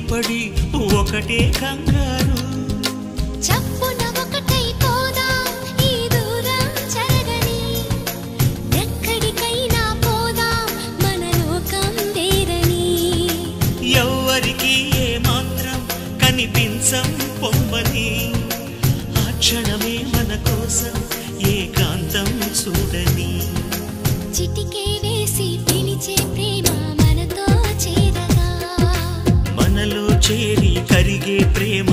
పడి ఒకటే కంగారు చప్పున ఒకటై పోదాం ఈ దూరం చెరగని ఎక్కడికైనా పోదాం మన లోకం వేరని ఎవ్వరికి ఏ మాత్రం కనిపించం పొమ్మని ఆ క్షణమే మన కోసం ఏకాంతం చూడని చిటికే వేసి పిలిచే ప్రేమ మనతో చేరగా మనలో చేరి కరిగే ప్రేమ